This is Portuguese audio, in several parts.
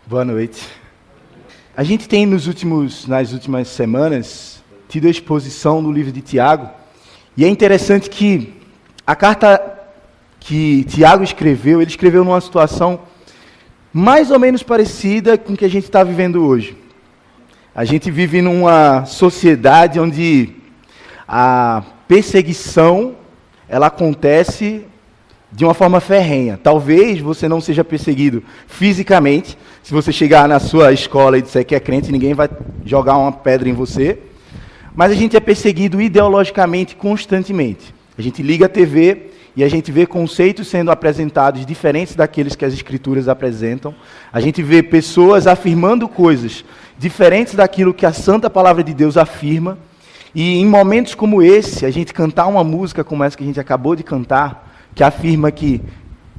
Boa noite. A gente tem nas últimas semanas tido a exposição do livro de Tiago, e é interessante que a carta que Tiago escreveu, ele escreveu numa situação mais ou menos parecida com o que a gente está vivendo hoje. A gente vive numa sociedade onde a perseguição ela acontece de uma forma ferrenha. Talvez você não seja perseguido fisicamente. Se você chegar na sua escola e disser que é crente, ninguém vai jogar uma pedra em você. Mas a gente é perseguido ideologicamente constantemente. A gente liga a TV e a gente vê conceitos sendo apresentados diferentes daqueles que as Escrituras apresentam. A gente vê pessoas afirmando coisas diferentes daquilo que a Santa Palavra de Deus afirma. E em momentos como esse, a gente cantar uma música como essa que a gente acabou de cantar, que afirma que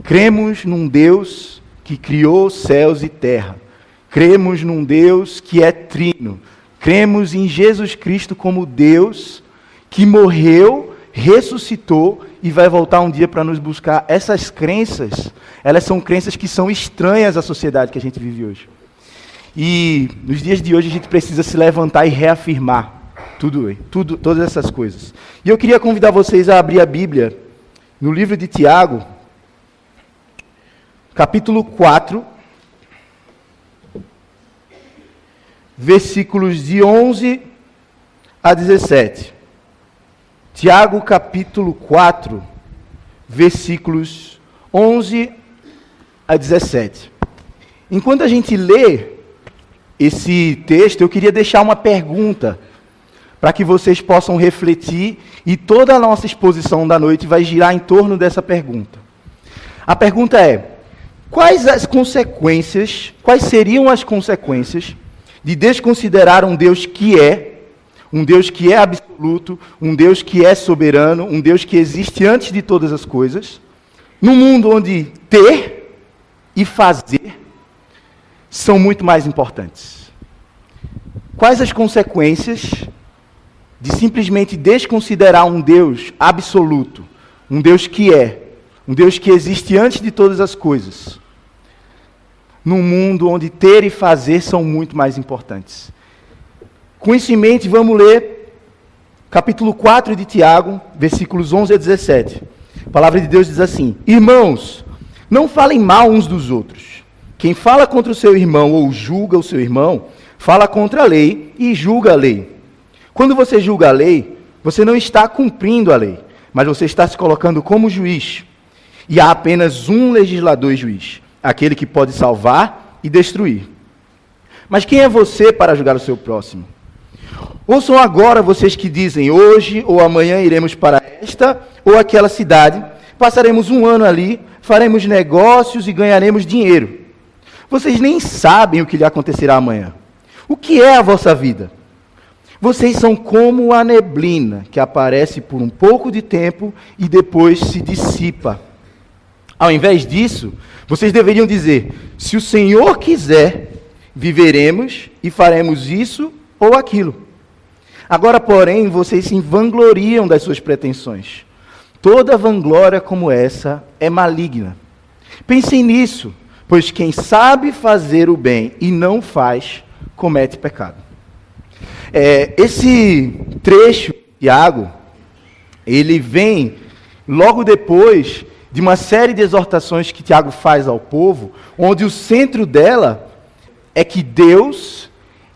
cremos num Deus que criou céus e terra. Cremos num Deus que é trino. Cremos em Jesus Cristo como Deus que morreu, ressuscitou e vai voltar um dia para nos buscar. Essas crenças, elas são crenças que são estranhas à sociedade que a gente vive hoje. E nos dias de hoje a gente precisa se levantar e reafirmar todas essas coisas. E eu queria convidar vocês a abrir a Bíblia no livro de Tiago, capítulo 4, versículos de 11 a 17. Tiago, capítulo 4, versículos 11 a 17. Enquanto a gente lê esse texto, eu queria deixar uma pergunta para que vocês possam refletir, e toda a nossa exposição da noite vai girar em torno dessa pergunta. A pergunta é: quais seriam as consequências de desconsiderar um Deus que é absoluto, um Deus que é soberano, um Deus que existe antes de todas as coisas, num mundo onde ter e fazer são muito mais importantes? Quais as consequências de simplesmente desconsiderar um Deus absoluto, um Deus que existe antes de todas as coisas, num mundo onde ter e fazer são muito mais importantes? Com isso em mente, vamos ler capítulo 4 de Tiago, versículos 11 a 17. A palavra de Deus diz assim: Irmãos, não falem mal uns dos outros. Quem fala contra o seu irmão ou julga o seu irmão, fala contra a lei e julga a lei. Quando você julga a lei, você não está cumprindo a lei, mas você está se colocando como juiz. E há apenas um legislador e juiz, aquele que pode salvar e destruir. Mas quem é você para julgar o seu próximo? Ouçam agora vocês que dizem: hoje ou amanhã iremos para esta ou aquela cidade, passaremos um ano ali, faremos negócios e ganharemos dinheiro. Vocês nem sabem o que lhe acontecerá amanhã. O que é a vossa vida? Vocês são como a neblina, que aparece por um pouco de tempo e depois se dissipa. Ao invés disso, vocês deveriam dizer: se o Senhor quiser, viveremos e faremos isso ou aquilo. Agora, porém, vocês se vangloriam das suas pretensões. Toda vanglória como essa é maligna. Pensem nisso, pois quem sabe fazer o bem e não faz, comete pecado. Esse trecho, Tiago, ele vem logo depois de uma série de exortações que Tiago faz ao povo, onde o centro dela é que Deus,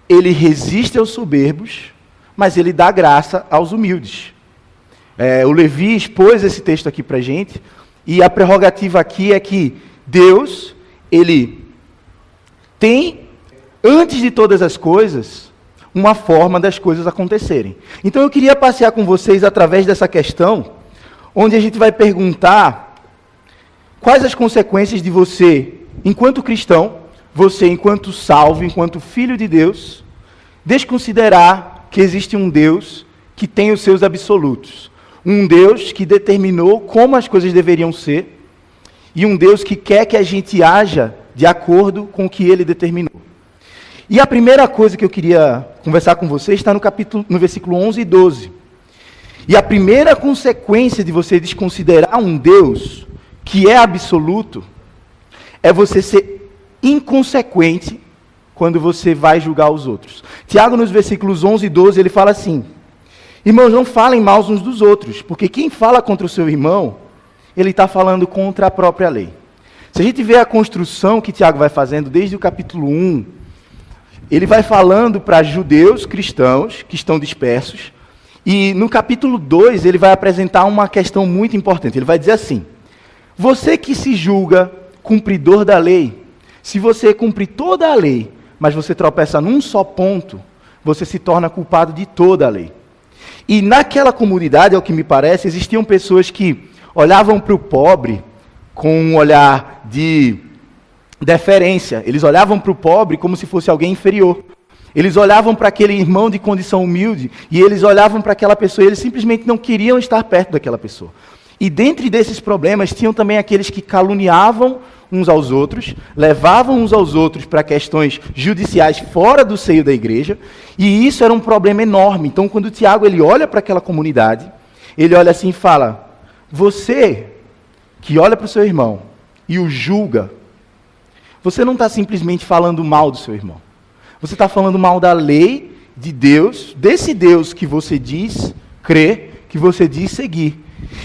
ele resiste aos soberbos, mas ele dá graça aos humildes. O Levi expôs esse texto aqui para a gente, e a prerrogativa aqui é que Deus, ele tem, antes de todas as coisas, uma forma das coisas acontecerem. Então eu queria passear com vocês através dessa questão, onde a gente vai perguntar quais as consequências de você, enquanto cristão, você enquanto salvo, enquanto filho de Deus, desconsiderar que existe um Deus que tem os seus absolutos. Um Deus que determinou como as coisas deveriam ser, e um Deus que quer que a gente haja de acordo com o que Ele determinou. E a primeira coisa que eu queria conversar com vocês está no versículo 11 e 12. E a primeira consequência de você desconsiderar um Deus que é absoluto é você ser inconsequente quando você vai julgar os outros. Tiago, nos versículos 11 e 12, ele fala assim: irmãos, não falem mal uns dos outros, porque quem fala contra o seu irmão, ele está falando contra a própria lei. Se a gente vê a construção que Tiago vai fazendo desde o capítulo 1, ele vai falando para judeus cristãos que estão dispersos, e no capítulo 2 ele vai apresentar uma questão muito importante. Ele vai dizer assim: você que se julga cumpridor da lei, se você cumprir toda a lei, mas você tropeça num só ponto, você se torna culpado de toda a lei. E naquela comunidade, ao que me parece, existiam pessoas que olhavam para o pobre com um olhar de deferência. Eles olhavam para o pobre como se fosse alguém inferior. Eles olhavam para aquele irmão de condição humilde e eles olhavam para aquela pessoa e eles simplesmente não queriam estar perto daquela pessoa. E dentre desses problemas, tinham também aqueles que caluniavam uns aos outros, levavam uns aos outros para questões judiciais fora do seio da igreja, e isso era um problema enorme. Então, quando o Tiago ele olha para aquela comunidade, ele olha assim e fala: você que olha para o seu irmão e o julga, você não está simplesmente falando mal do seu irmão. Você está falando mal da lei de Deus, desse Deus que você diz crer, que você diz seguir.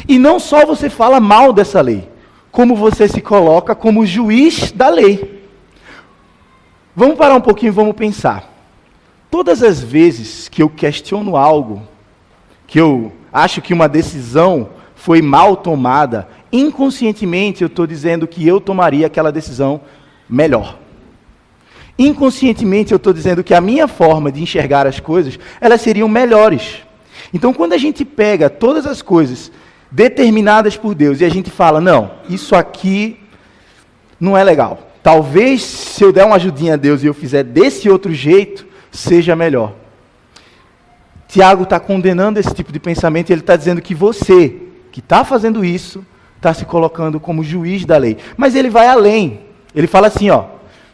E não só você fala mal dessa lei, como você se coloca como juiz da lei. Vamos parar um pouquinho e vamos pensar. Todas as vezes que eu questiono algo, que eu acho que uma decisão foi mal tomada, inconscientemente eu estou dizendo que eu tomaria aquela decisão melhor. Inconscientemente eu estou dizendo que a minha forma de enxergar as coisas, elas seriam melhores. Então, quando a gente pega todas as coisas determinadas por Deus e a gente fala: não, isso aqui não é legal. Talvez se eu der uma ajudinha a Deus e eu fizer desse outro jeito, seja melhor. Tiago está condenando esse tipo de pensamento e ele está dizendo que você, que está fazendo isso, está se colocando como juiz da lei. Mas ele vai além. Ele fala assim,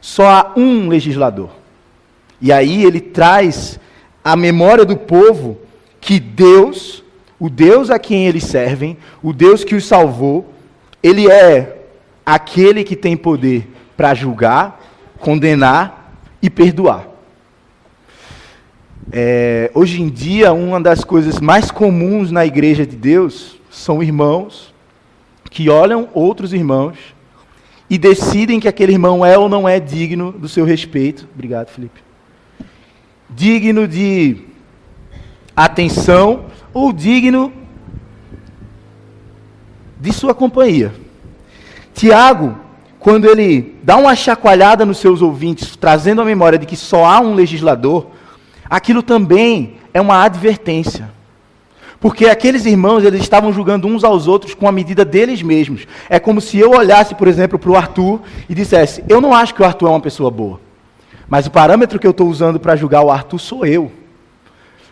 só há um legislador. E aí ele traz à memória do povo que Deus, o Deus a quem eles servem, o Deus que os salvou, ele é aquele que tem poder para julgar, condenar e perdoar. Hoje em dia, uma das coisas mais comuns na igreja de Deus são irmãos que olham outros irmãos e decidem que aquele irmão é ou não é digno do seu respeito. Obrigado, Felipe. Digno de atenção ou digno de sua companhia. Tiago, quando ele dá uma chacoalhada nos seus ouvintes, trazendo a memória de que só há um legislador, aquilo também é uma advertência. Porque aqueles irmãos, eles estavam julgando uns aos outros com a medida deles mesmos. É como se eu olhasse, por exemplo, para o Arthur e dissesse: eu não acho que o Arthur é uma pessoa boa, mas o parâmetro que eu estou usando para julgar o Arthur sou eu.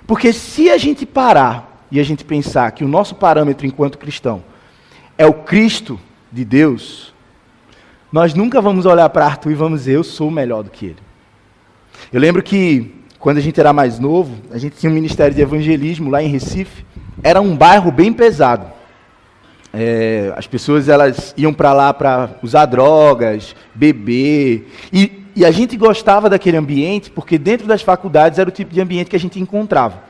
Porque se a gente parar e a gente pensar que o nosso parâmetro enquanto cristão é o Cristo de Deus, nós nunca vamos olhar para Arthur e vamos dizer: eu sou melhor do que ele. Eu lembro que, quando a gente era mais novo, a gente tinha um ministério de evangelismo lá em Recife. Era um bairro bem pesado. As pessoas elas iam para lá para usar drogas, beber. E a gente gostava daquele ambiente porque dentro das faculdades era o tipo de ambiente que a gente encontrava.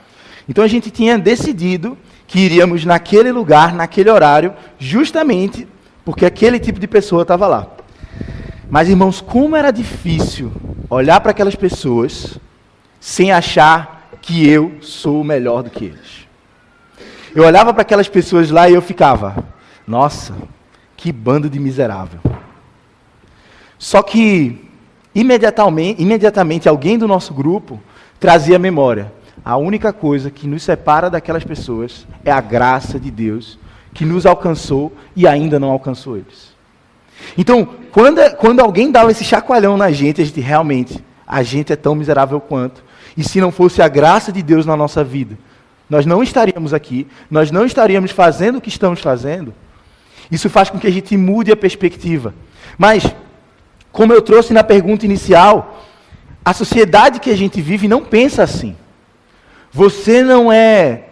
Então a gente tinha decidido que iríamos naquele lugar, naquele horário, justamente porque aquele tipo de pessoa estava lá. Mas, irmãos, como era difícil olhar para aquelas pessoas sem achar que eu sou melhor do que eles. Eu olhava para aquelas pessoas lá e eu ficava: nossa, que bando de miserável. Só que, imediatamente alguém do nosso grupo trazia a memória: a única coisa que nos separa daquelas pessoas é a graça de Deus que nos alcançou e ainda não alcançou eles. Então, quando alguém dava esse chacoalhão na gente, a gente é tão miserável quanto. E se não fosse a graça de Deus na nossa vida, nós não estaríamos aqui, nós não estaríamos fazendo o que estamos fazendo. Isso faz com que a gente mude a perspectiva. Mas, como eu trouxe na pergunta inicial, a sociedade que a gente vive não pensa assim. Você não é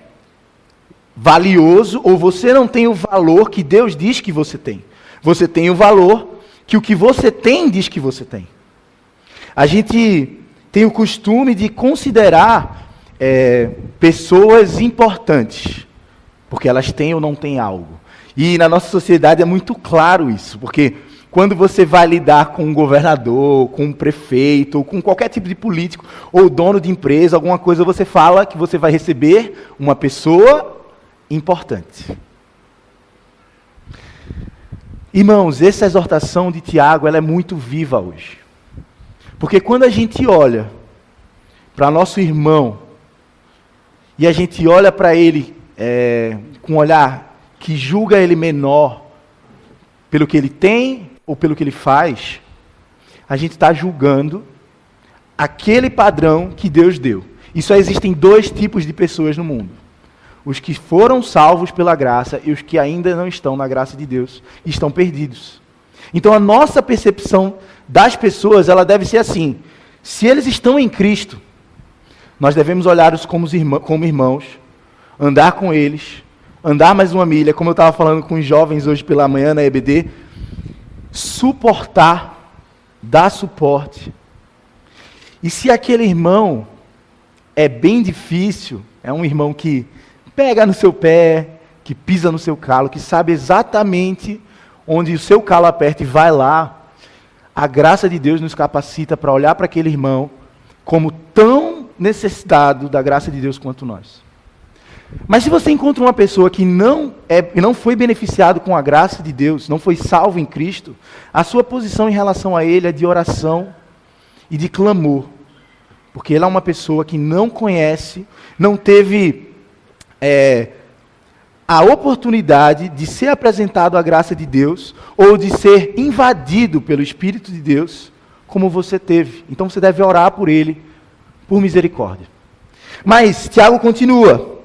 valioso ou você não tem o valor que Deus diz que você tem. Você tem o valor que o que você tem diz que você tem. a gente tem o costume de considerar pessoas importantes, porque elas têm ou não têm algo. E na nossa sociedade é muito claro isso, porque quando você vai lidar com um governador, com um prefeito, ou com qualquer tipo de político, ou dono de empresa, alguma coisa, você fala que você vai receber uma pessoa importante. Irmãos, essa exortação de Tiago, ela é muito viva hoje. Porque quando a gente olha para nosso irmão, e a gente olha para ele com um olhar que julga ele menor pelo que ele tem ou pelo que ele faz, a gente está julgando aquele padrão que Deus deu. E só existem dois tipos de pessoas no mundo: os que foram salvos pela graça e os que ainda não estão na graça de Deus e estão perdidos. Então a nossa percepção das pessoas, ela deve ser assim: se eles estão em Cristo, nós devemos olhá-los como irmãos, andar com eles, andar mais uma milha, como eu estava falando com os jovens hoje pela manhã na EBD, suportar, dar suporte. E se aquele irmão é bem difícil, é um irmão que pega no seu pé, que pisa no seu calo, que sabe exatamente onde o seu calo aperta e vai lá, a graça de Deus nos capacita para olhar para aquele irmão como tão necessitado da graça de Deus quanto nós. Mas se você encontra uma pessoa que não foi beneficiado com a graça de Deus, não foi salvo em Cristo, a sua posição em relação a ele é de oração e de clamor. Porque ele é uma pessoa que não conhece, não teve a oportunidade de ser apresentado à graça de Deus ou de ser invadido pelo Espírito de Deus como você teve. Então você deve orar por ele, por misericórdia. Mas Tiago continua.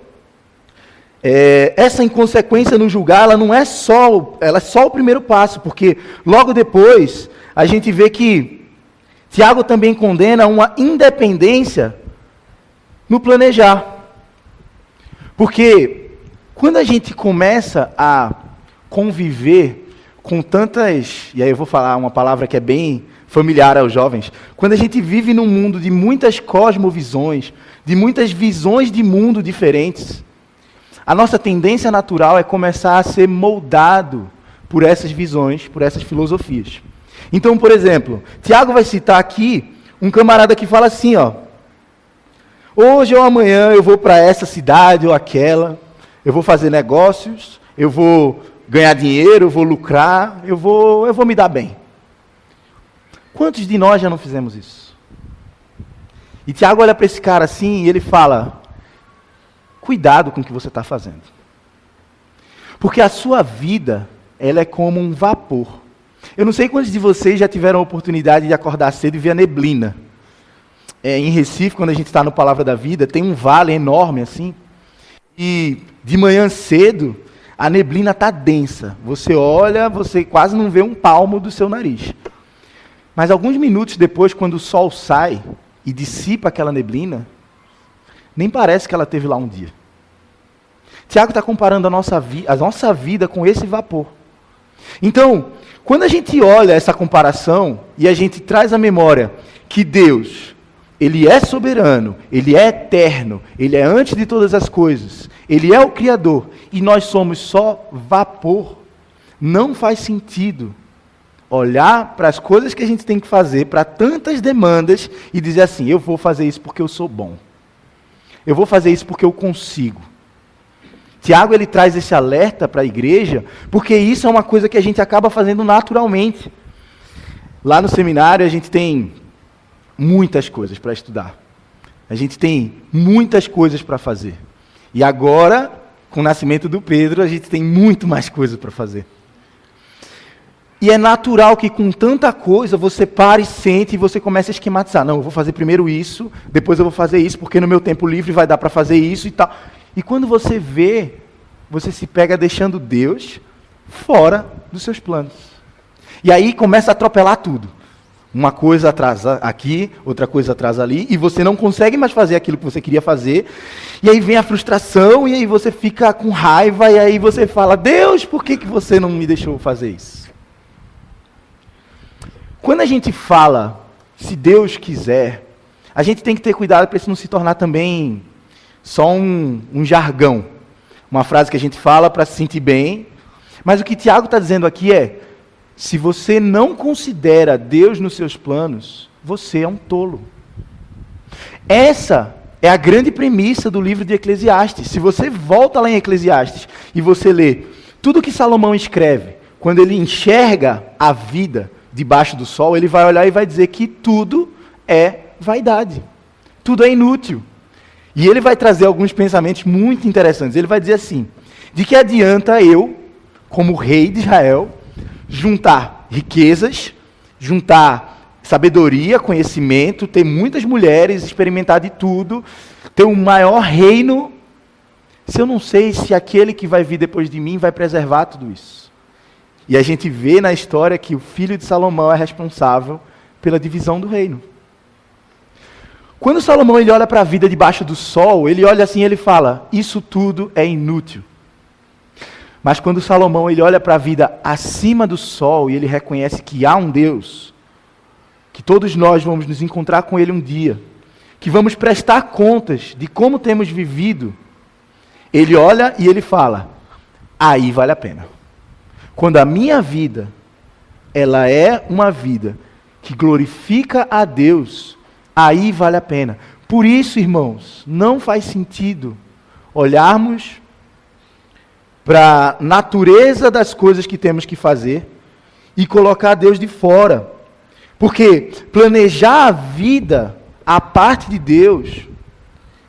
Essa inconsequência no julgar, ela é só o primeiro passo, porque logo depois a gente vê que Tiago também condena uma independência no planejar. Porque quando a gente começa a conviver com tantas, e aí eu vou falar uma palavra que é bem familiar aos jovens, quando a gente vive num mundo de muitas cosmovisões, de muitas visões de mundo diferentes, a nossa tendência natural é começar a ser moldado por essas visões, por essas filosofias. Então, por exemplo, Tiago vai citar aqui um camarada que fala assim, hoje ou amanhã eu vou para essa cidade ou aquela, eu vou fazer negócios, eu vou ganhar dinheiro, eu vou lucrar, eu vou me dar bem. Quantos de nós já não fizemos isso? E Tiago olha para esse cara assim e ele fala: cuidado com o que você está fazendo. Porque a sua vida, ela é como um vapor. Eu não sei quantos de vocês já tiveram a oportunidade de acordar cedo e ver a neblina. Em Recife, quando a gente está no Palavra da Vida, tem um vale enorme assim. E de manhã cedo, a neblina está densa. Você olha, você quase não vê um palmo do seu nariz. Mas alguns minutos depois, quando o sol sai e dissipa aquela neblina, nem parece que ela teve lá um dia. Tiago está comparando a nossa vida com esse vapor. Então, quando a gente olha essa comparação e a gente traz à memória que Deus, Ele é soberano, Ele é eterno, Ele é antes de todas as coisas, Ele é o Criador e nós somos só vapor, não faz sentido olhar para as coisas que a gente tem que fazer, para tantas demandas e dizer assim: eu vou fazer isso porque eu sou bom. Eu vou fazer isso porque eu consigo. Tiago, ele traz esse alerta para a igreja, porque isso é uma coisa que a gente acaba fazendo naturalmente. Lá no seminário a gente tem muitas coisas para estudar. A gente tem muitas coisas para fazer. E agora, com o nascimento do Pedro, a gente tem muito mais coisas para fazer. E é natural que com tanta coisa você pare e sente e você comece a esquematizar. Não, eu vou fazer primeiro isso, depois eu vou fazer isso, porque no meu tempo livre vai dar para fazer isso e tal. E quando você vê, você se pega deixando Deus fora dos seus planos. E aí começa a atropelar tudo. Uma coisa atrasa aqui, outra coisa atrasa ali, e você não consegue mais fazer aquilo que você queria fazer. E aí vem a frustração, e aí você fica com raiva, e aí você fala: Deus, por que você não me deixou fazer isso? Quando a gente fala se Deus quiser, a gente tem que ter cuidado para isso não se tornar também só um jargão. Uma frase que a gente fala para se sentir bem. Mas o que Tiago está dizendo aqui é, se você não considera Deus nos seus planos, você é um tolo. Essa é a grande premissa do livro de Eclesiastes. Se você volta lá em Eclesiastes e você lê tudo que Salomão escreve, quando ele enxerga a vida debaixo do sol, ele vai olhar e vai dizer que tudo é vaidade. Tudo é inútil. E ele vai trazer alguns pensamentos muito interessantes. Ele vai dizer assim, de que adianta eu, como rei de Israel, juntar riquezas, juntar sabedoria, conhecimento, ter muitas mulheres, experimentar de tudo, ter um maior reino, se eu não sei se aquele que vai vir depois de mim vai preservar tudo isso. E a gente vê na história que o filho de Salomão é responsável pela divisão do reino. Quando Salomão ele olha para a vida debaixo do sol, ele olha assim e ele fala, isso tudo é inútil. Mas quando Salomão ele olha para a vida acima do sol e ele reconhece que há um Deus, que todos nós vamos nos encontrar com Ele um dia, que vamos prestar contas de como temos vivido, ele olha e ele fala, aí vale a pena. Quando a minha vida, ela é uma vida que glorifica a Deus, aí vale a pena. Por isso, irmãos, não faz sentido olharmos para a natureza das coisas que temos que fazer e colocar Deus de fora. Porque planejar a vida à parte de Deus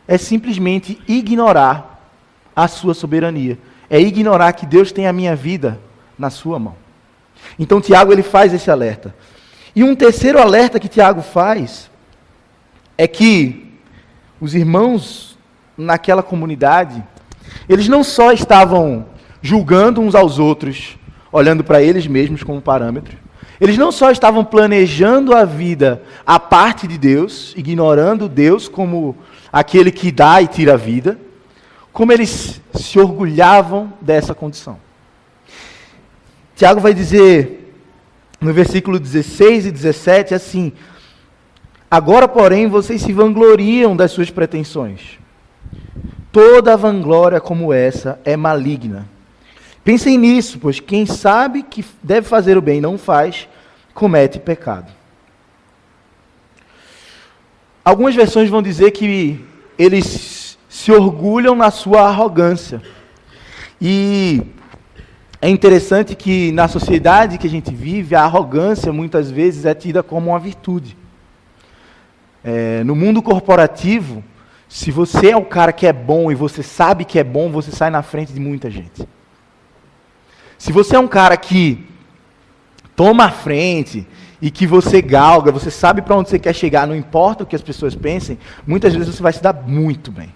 é simplesmente ignorar a sua soberania. É ignorar que Deus tem a minha vida na sua mão. Então Tiago ele faz esse alerta. E um terceiro alerta que Tiago faz é que os irmãos naquela comunidade, eles não só estavam julgando uns aos outros, olhando para eles mesmos como parâmetro, eles não só estavam planejando a vida à parte de Deus, ignorando Deus como aquele que dá e tira a vida, como eles se orgulhavam dessa condição. Tiago vai dizer, no versículo 16 e 17, assim, agora, porém, vocês se vangloriam das suas pretensões. Toda vanglória como essa é maligna. Pensem nisso, pois quem sabe que deve fazer o bem e não faz, comete pecado. Algumas versões vão dizer que eles se orgulham na sua arrogância. E é interessante que na sociedade que a gente vive, a arrogância muitas vezes é tida como uma virtude. No mundo corporativo, se você é o cara que é bom e você sabe que é bom, você sai na frente de muita gente. Se você é um cara que toma a frente e que você galga, você sabe para onde você quer chegar, não importa o que as pessoas pensem, muitas vezes você vai se dar muito bem.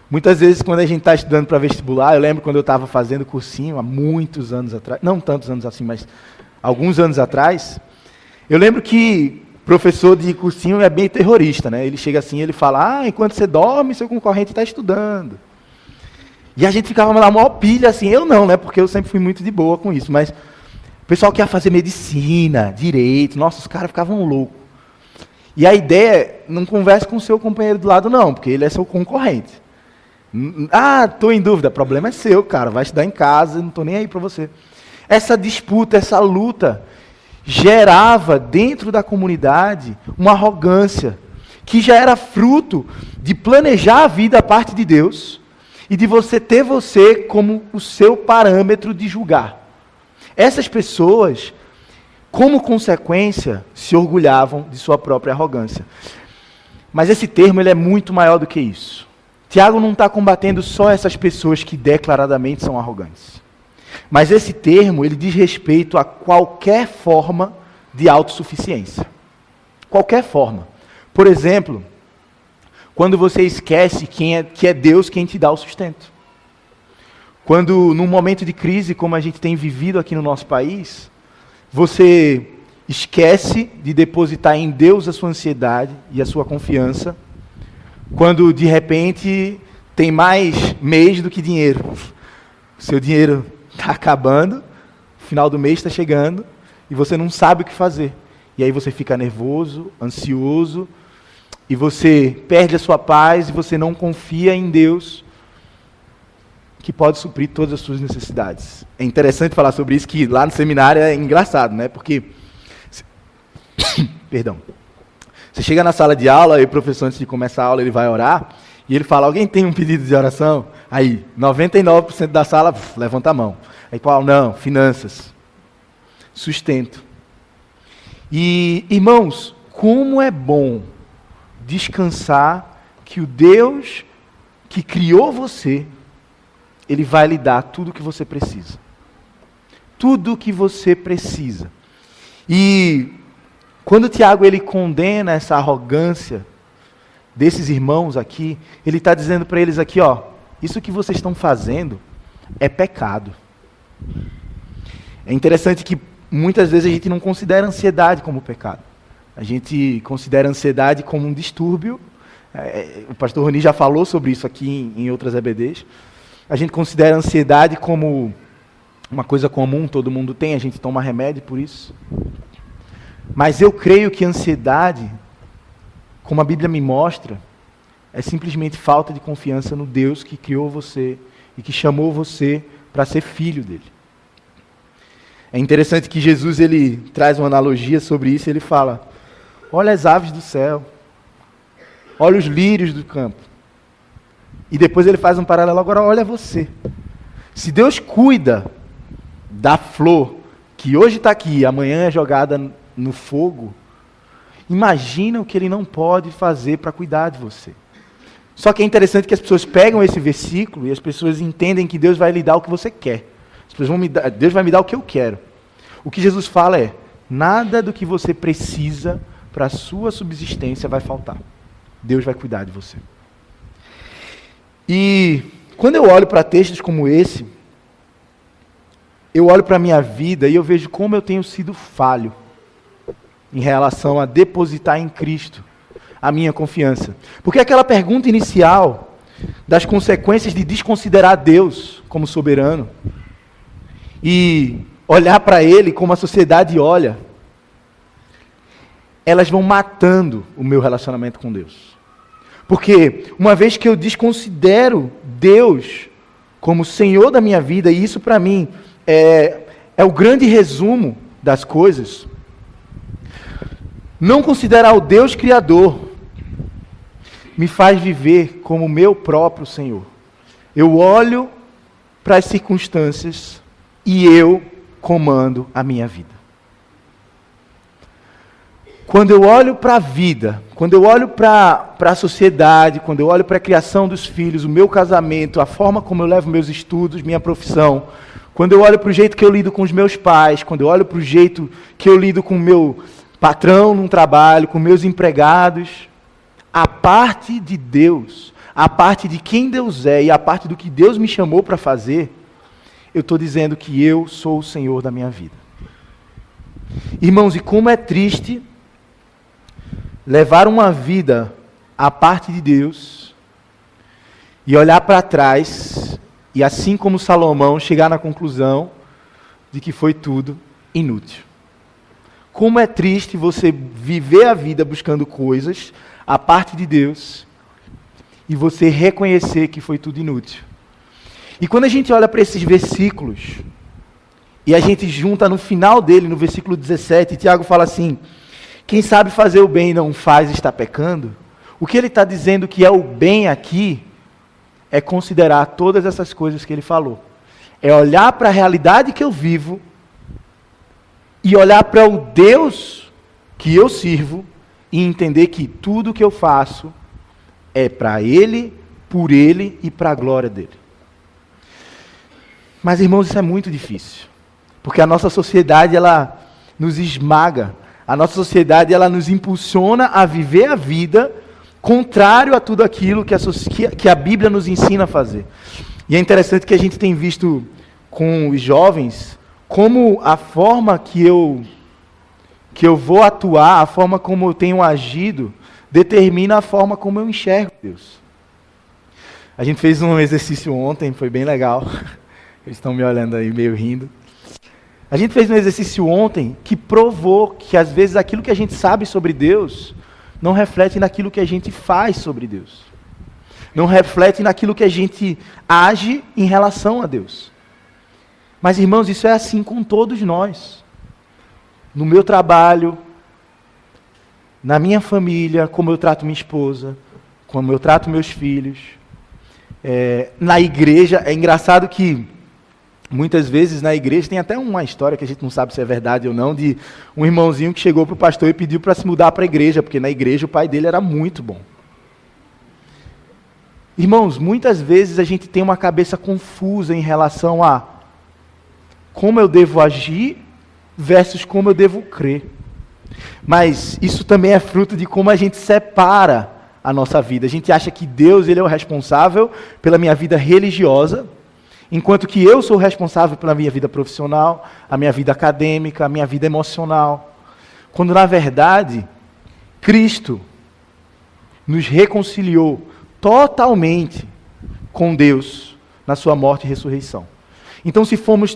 Muitas vezes, quando a gente está estudando para vestibular, eu lembro quando eu estava fazendo cursinho, há muitos anos atrás, não tantos anos assim, mas alguns anos atrás, eu lembro que professor de cursinho é bem terrorista, né? Ele chega assim, ele fala, enquanto você dorme, seu concorrente está estudando. E a gente ficava na maior pilha, assim, eu não, né? Porque eu sempre fui muito de boa com isso, mas o pessoal que ia fazer medicina, direito, nossa, os caras ficavam loucos. E a ideia é, não converse com o seu companheiro do lado não, porque ele é seu concorrente. Estou em dúvida, o problema é seu, cara, vai estudar em casa, não estou nem aí para você. Essa disputa, essa luta, gerava dentro da comunidade uma arrogância, que já era fruto de planejar a vida à parte de Deus, e de você ter você como o seu parâmetro de julgar. Essas pessoas, como consequência, se orgulhavam de sua própria arrogância. Mas esse termo ele é muito maior do que isso. Tiago não está combatendo só essas pessoas que declaradamente são arrogantes. Mas esse termo, ele diz respeito a qualquer forma de autossuficiência. Qualquer forma. Por exemplo, quando você esquece que é Deus quem te dá o sustento. Quando, num momento de crise, como a gente tem vivido aqui no nosso país, você esquece de depositar em Deus a sua ansiedade e a sua confiança, quando, de repente, tem mais mês do que dinheiro. O seu dinheiro está acabando, o final do mês está chegando, e você não sabe o que fazer. e aí você fica nervoso, ansioso, e você perde a sua paz, e você não confia em Deus, que pode suprir todas as suas necessidades. É interessante falar sobre isso, que lá no seminário é engraçado, né? Porque, perdão, você chega na sala de aula, e o professor, antes de começar a aula, ele vai orar, e ele fala, alguém tem um pedido de oração? Aí, 99% da sala, levanta a mão. Aí qual? Não, finanças, sustento. E, irmãos, como é bom descansar que o Deus que criou você, Ele vai lhe dar tudo o que você precisa. Tudo o que você precisa. E quando o Tiago ele condena essa arrogância desses irmãos aqui, ele está dizendo para eles aqui, ó, isso que vocês estão fazendo é pecado. É interessante que muitas vezes a gente não considera a ansiedade como pecado. A gente considera a ansiedade como um distúrbio. O pastor Roni já falou sobre isso aqui em outras EBDs. A gente considera a ansiedade como uma coisa comum, todo mundo tem, a gente toma remédio por isso. Mas eu creio que a ansiedade, como a Bíblia me mostra, é simplesmente falta de confiança no Deus que criou você e que chamou você para ser filho dele. É interessante que Jesus ele traz uma analogia sobre isso, ele fala, olha as aves do céu, olha os lírios do campo. E depois ele faz um paralelo, agora olha você. Se Deus cuida da flor, que hoje está aqui e amanhã é jogada no fogo, imagina o que ele não pode fazer para cuidar de você. Só que é interessante que as pessoas pegam esse versículo e as pessoas entendem que Deus vai lhe dar o que você quer. Deus vai me dar o que eu quero. O que Jesus fala é, nada do que você precisa para a sua subsistência vai faltar. Deus vai cuidar de você. E quando eu olho para textos como esse, eu olho para a minha vida e eu vejo como eu tenho sido falho em relação a depositar em Cristo a minha confiança. Porque aquela pergunta inicial das consequências de desconsiderar Deus como soberano e olhar para Ele como a sociedade olha, elas vão matando o meu relacionamento com Deus. Porque uma vez que eu desconsidero Deus como Senhor da minha vida, e isso para mim é o grande resumo das coisas, não considerar o Deus Criador me faz viver como meu próprio Senhor. Eu olho para as circunstâncias e eu comando a minha vida. Quando eu olho para a vida, quando eu olho para a sociedade, quando eu olho para a criação dos filhos, o meu casamento, a forma como eu levo meus estudos, minha profissão, quando eu olho para o jeito que eu lido com os meus pais, quando eu olho para o jeito que eu lido com o meu patrão num trabalho, com meus empregados, a parte de Deus, a parte de quem Deus é e a parte do que Deus me chamou para fazer, eu estou dizendo que eu sou o Senhor da minha vida. Irmãos, e como é triste levar uma vida à parte de Deus e olhar para trás e, assim como Salomão, chegar na conclusão de que foi tudo inútil. Como é triste você viver a vida buscando coisas à parte de Deus e você reconhecer que foi tudo inútil. E quando a gente olha para esses versículos e a gente junta no final dele, no versículo 17, Tiago fala assim, quem sabe fazer o bem e não faz está pecando. O que ele está dizendo que é o bem aqui é considerar todas essas coisas que ele falou. É olhar para a realidade que eu vivo e olhar para o Deus que eu sirvo e entender que tudo que eu faço é para Ele, por Ele e para a glória dEle. Mas, irmãos, isso é muito difícil. Porque a nossa sociedade, ela nos esmaga. A nossa sociedade, ela nos impulsiona a viver a vida contrário a tudo aquilo que a Bíblia nos ensina a fazer. E é interessante que a gente tem visto com os jovens como a forma que eu vou atuar, a forma como eu tenho agido, determina a forma como eu enxergo Deus. A gente fez um exercício ontem, foi bem legal. Eles estão me olhando aí meio rindo. A gente fez um exercício ontem que provou que às vezes aquilo que a gente sabe sobre Deus não reflete naquilo que a gente faz sobre Deus. Não reflete naquilo que a gente age em relação a Deus. Mas, irmãos, isso é assim com todos nós. No meu trabalho, na minha família, como eu trato minha esposa, como eu trato meus filhos. Na igreja, é engraçado que muitas vezes na igreja tem até uma história que a gente não sabe se é verdade ou não, de um irmãozinho que chegou para o pastor e pediu para se mudar para a igreja, porque na igreja o pai dele era muito bom. Irmãos, muitas vezes a gente tem uma cabeça confusa em relação a como eu devo agir versus como eu devo crer. Mas isso também é fruto de como a gente separa a nossa vida. A gente acha que Deus ele é o responsável pela minha vida religiosa, enquanto que eu sou o responsável pela minha vida profissional, a minha vida acadêmica, a minha vida emocional. Quando, na verdade, Cristo nos reconciliou totalmente com Deus na sua morte e ressurreição. Então, se fomos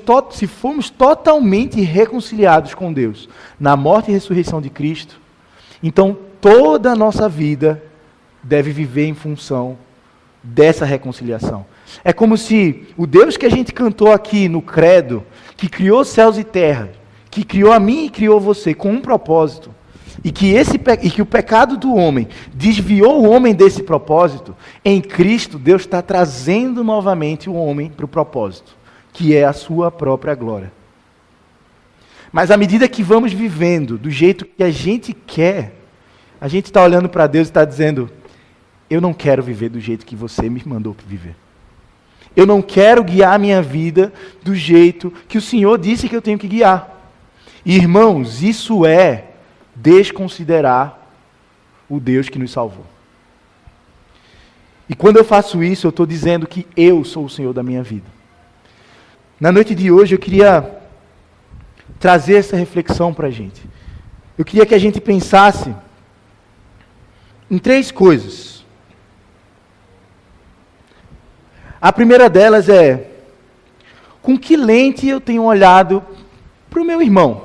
totalmente reconciliados com Deus na morte e ressurreição de Cristo, então toda a nossa vida deve viver em função dessa reconciliação. É como se o Deus que a gente cantou aqui no credo, que criou céus e terra, que criou a mim e criou você com um propósito, e que o pecado do homem desviou o homem desse propósito, em Cristo Deus está trazendo novamente o homem para o propósito, que é a sua própria glória. Mas à medida que vamos vivendo do jeito que a gente quer, a gente está olhando para Deus e está dizendo, eu não quero viver do jeito que você me mandou viver. Eu não quero guiar a minha vida do jeito que o Senhor disse que eu tenho que guiar. E, irmãos, isso é desconsiderar o Deus que nos salvou. E quando eu faço isso, eu estou dizendo que eu sou o Senhor da minha vida. Na noite de hoje, eu queria trazer essa reflexão para a gente. Eu queria que a gente pensasse em 3 coisas. A primeira delas é, com que lente eu tenho olhado para o meu irmão?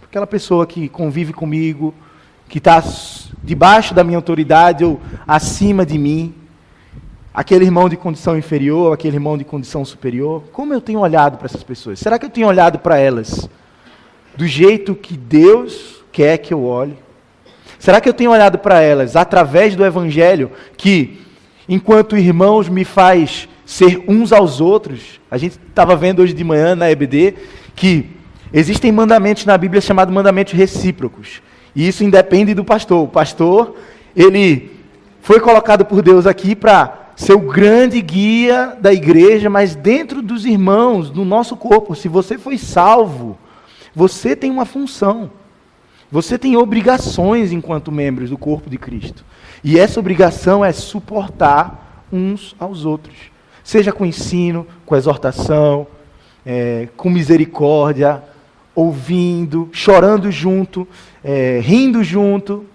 Aquela pessoa que convive comigo, que está debaixo da minha autoridade ou acima de mim. Aquele irmão de condição inferior, aquele irmão de condição superior. Como eu tenho olhado para essas pessoas? Será que eu tenho olhado para elas do jeito que Deus quer que eu olhe? Será que eu tenho olhado para elas através do Evangelho que, enquanto irmãos, me faz ser uns aos outros? A gente estava vendo hoje de manhã na EBD que existem mandamentos na Bíblia chamados mandamentos recíprocos. E isso independe do pastor. O pastor, ele foi colocado por Deus aqui para ser o grande guia da igreja, mas dentro dos irmãos, do nosso corpo, se você foi salvo, você tem uma função. Você tem obrigações enquanto membros do corpo de Cristo. E essa obrigação é suportar uns aos outros. Seja com ensino, com exortação, com misericórdia, ouvindo, chorando junto, rindo junto.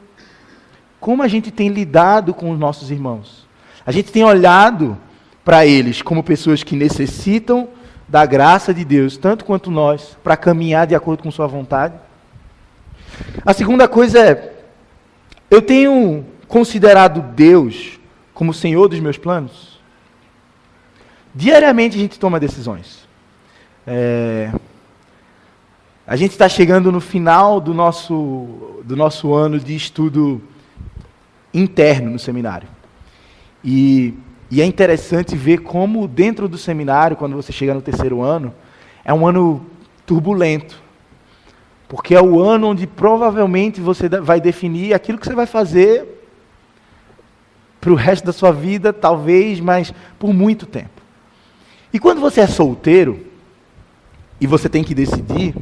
Como a gente tem lidado com os nossos irmãos? A gente tem olhado para eles como pessoas que necessitam da graça de Deus, tanto quanto nós, para caminhar de acordo com sua vontade. A segunda coisa é, eu tenho considerado Deus como o Senhor dos meus planos? Diariamente a gente toma decisões. A gente está chegando no final do nosso ano de estudo interno no seminário. E é interessante ver como dentro do seminário, quando você chega no 3º ano, é um ano turbulento. Porque é o ano onde provavelmente você vai definir aquilo que você vai fazer para o resto da sua vida, talvez, mas por muito tempo. E quando você é solteiro, e você tem que decidir,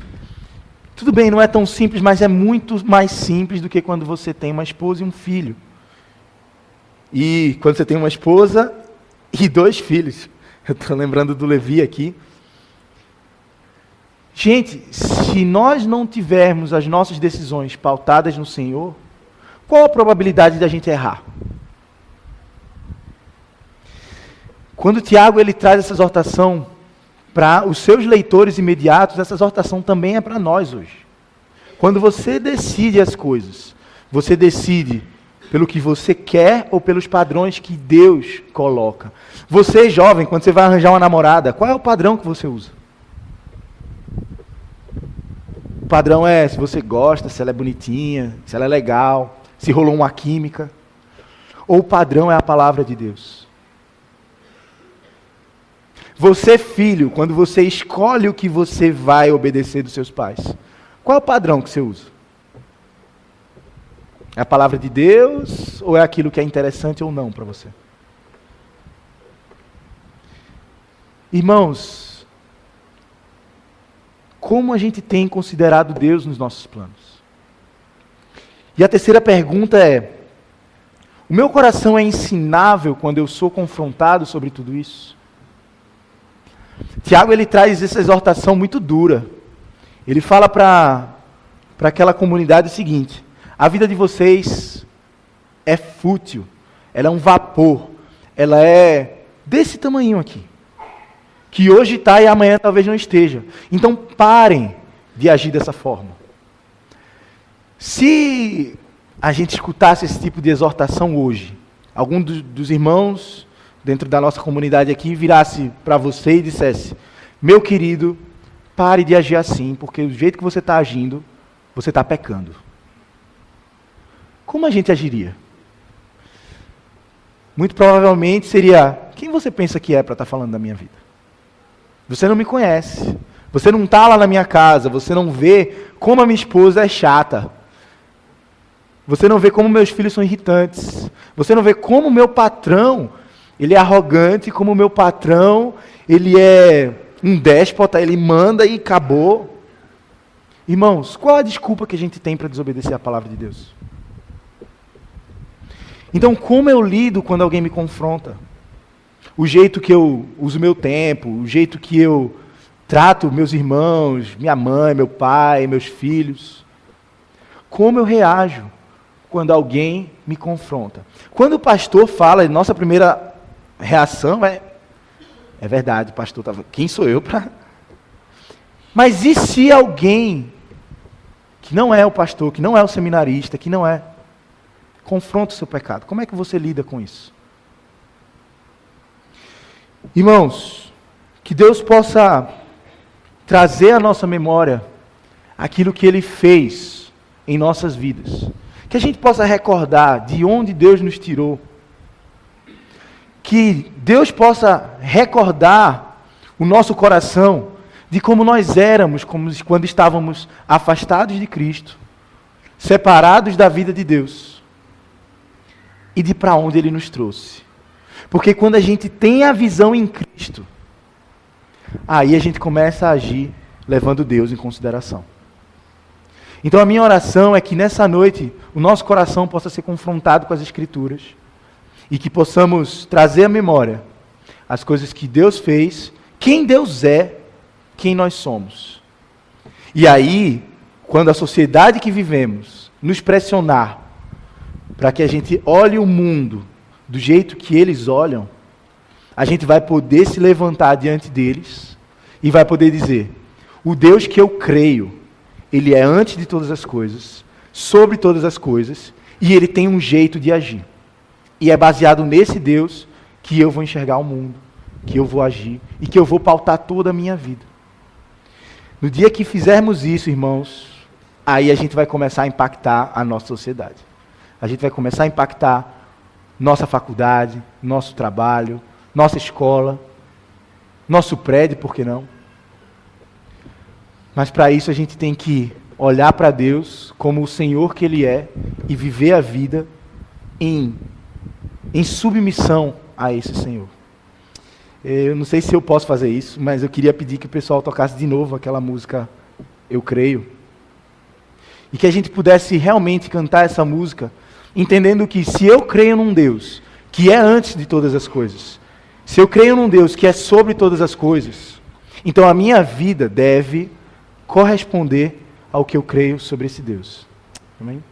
tudo bem, não é tão simples, mas é muito mais simples do que quando você tem uma esposa e um filho. E quando você tem uma esposa e 2 filhos. Eu estou lembrando do Levi aqui. Gente, se nós não tivermos as nossas decisões pautadas no Senhor, qual a probabilidade da gente errar? Quando Tiago ele traz essa exortação para os seus leitores imediatos, essa exortação também é para nós hoje. Quando você decide as coisas, você decide pelo que você quer ou pelos padrões que Deus coloca. Você, jovem, quando você vai arranjar uma namorada, qual é o padrão que você usa? O padrão é se você gosta, se ela é bonitinha, se ela é legal, se rolou uma química. Ou o padrão é a palavra de Deus? Você, filho, quando você escolhe o que você vai obedecer dos seus pais, qual é o padrão que você usa? É a palavra de Deus ou é aquilo que é interessante ou não para você? Irmãos, como a gente tem considerado Deus nos nossos planos? E a terceira pergunta é: o meu coração é ensinável quando eu sou confrontado sobre tudo isso? Tiago, ele traz essa exortação muito dura. Ele fala para aquela comunidade o seguinte: a vida de vocês é fútil, ela é um vapor, ela é desse tamanho aqui, que hoje está e amanhã talvez não esteja. Então parem de agir dessa forma. Se a gente escutasse esse tipo de exortação hoje, algum dos irmãos dentro da nossa comunidade aqui virasse para você e dissesse: meu querido, pare de agir assim, porque do jeito que você está agindo, você está pecando. Como a gente agiria? Muito provavelmente seria: quem você pensa que é para estar falando da minha vida? Você não me conhece, você não está lá na minha casa, você não vê como a minha esposa é chata, você não vê como meus filhos são irritantes, você não vê como o meu patrão, ele é arrogante, como o meu patrão, ele é um déspota, ele manda e acabou. Irmãos, qual a desculpa que a gente tem para desobedecer a palavra de Deus? Então, como eu lido quando alguém me confronta? O jeito que eu uso meu tempo, o jeito que eu trato meus irmãos, minha mãe, meu pai, meus filhos. Como eu reajo quando alguém me confronta? Quando o pastor fala, nossa primeira reação é verdade, o pastor estava... Quem sou eu para... Mas e se alguém que não é o pastor, que não é o seminarista, que não é... confronta o seu pecado? Como é que você lida com isso? Irmãos, que Deus possa trazer à nossa memória aquilo que Ele fez em nossas vidas. Que a gente possa recordar de onde Deus nos tirou. Que Deus possa recordar o nosso coração de como nós éramos quando estávamos afastados de Cristo, separados da vida de Deus, e de para onde Ele nos trouxe. Porque quando a gente tem a visão em Cristo, aí a gente começa a agir levando Deus em consideração. Então a minha oração é que nessa noite o nosso coração possa ser confrontado com as Escrituras e que possamos trazer à memória as coisas que Deus fez, quem Deus é, quem nós somos. E aí, quando a sociedade que vivemos nos pressionar para que a gente olhe o mundo do jeito que eles olham, a gente vai poder se levantar diante deles e vai poder dizer: o Deus que eu creio, Ele é antes de todas as coisas, sobre todas as coisas, e Ele tem um jeito de agir. E é baseado nesse Deus que eu vou enxergar o mundo, que eu vou agir e que eu vou pautar toda a minha vida. No dia que fizermos isso, irmãos, aí a gente vai começar a impactar a nossa sociedade. A gente vai começar a impactar nossa faculdade, nosso trabalho, nossa escola, nosso prédio, por que não? Mas para isso a gente tem que olhar para Deus como o Senhor que Ele é e viver a vida em submissão a esse Senhor. Eu não sei se eu posso fazer isso, mas eu queria pedir que o pessoal tocasse de novo aquela música Eu Creio. E que a gente pudesse realmente cantar essa música, entendendo que se eu creio num Deus que é antes de todas as coisas, se eu creio num Deus que é sobre todas as coisas, então a minha vida deve corresponder ao que eu creio sobre esse Deus. Amém?